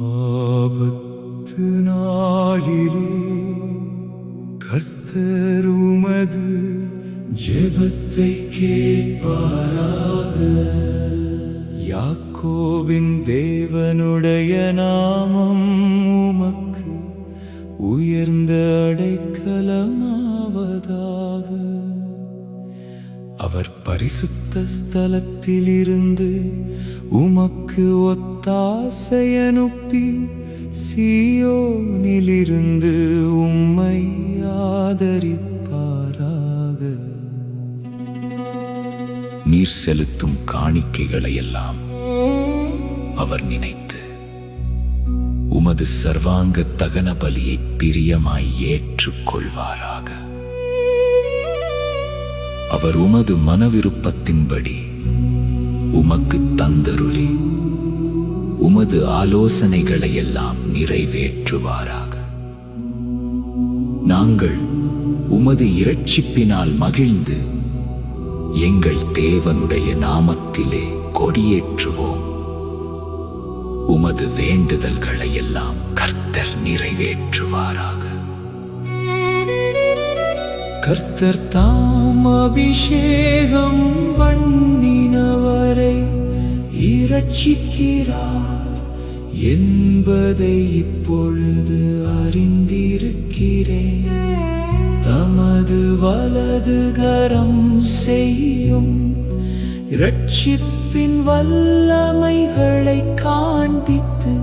ஆபத்து நாளிலே கர்த்தர் உமது ஜெபத்தை கேட்பாராக. யாக்கோபின் தேவனுடைய நாமம் உமக்கு உயர்ந்த அடைக்கலமாவதாக. அவர் பரிசுத்த ஸ்தலத்திலிருந்து உமக்கு ஒத்தாசை அனுப்பி சீயோனிலிருந்து உம்மை ஆதரிப்பாராக. நீர் செலுத்தும் காணிக்கைகளை எல்லாம் அவர் நினைத்து உமது சர்வாங்க தகன பலியை பிரியமாய் ஏற்றுக்கொள்வாராக. அவர் உமது மனவிருப்பத்தின்படி உமக்கு தந்தருளி உமது ஆலோசனைகளை எல்லாம் நிறைவேற்றுவாராக. நாங்கள் உமது இரட்சிப்பினால் மகிழ்ந்து எங்கள் தேவனுடைய நாமத்திலே கொடியேற்றுவோம். உமது வேண்டுதல்களை எல்லாம் கர்த்தர் நிறைவேற்றுவாராக. கர்த்தர் தாம் அபிஷேகம் பண்ணினவரை இரட்சிக்கிறார் என்பதை இப்பொழுது அறிந்திருக்கிறேன். தமது வலது கரம் செய்யும் இரட்சிப்பின் வல்லமைகளை காண்பித்து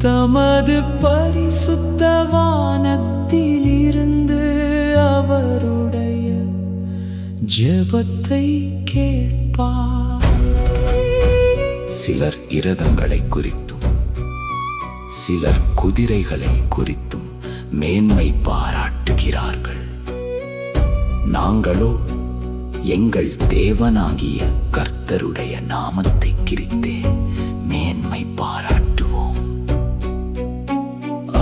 தமது பரிசுத்த வானத்திலிருந்து அவருடைய ஜெபத்தை கேட்பார். சிலர் இரதங்களை குறித்தும் சிலர் குதிரைகளை குறித்தும் மேன்மை பாராட்டுகிறார்கள். நாங்களோ எங்கள் தேவனாகிய கர்த்தருடைய நாமத்தை குறித்தே மேன்மை பாராட்டுவோம்.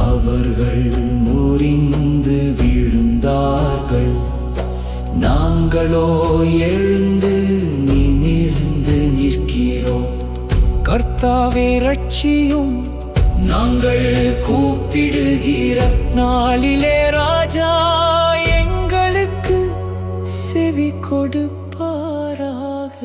அவர்கள் முறிந்து விழுந்தார்கள், நாங்களோ எழுந்து நிமிர்ந்து நிற்கிறோம். கர்த்தாவே இரட்சியும், நாங்கள் கூப்பிடுகிற நாளிலே ராஜா எங்களுக்கு செவி கொடுப்பாராக.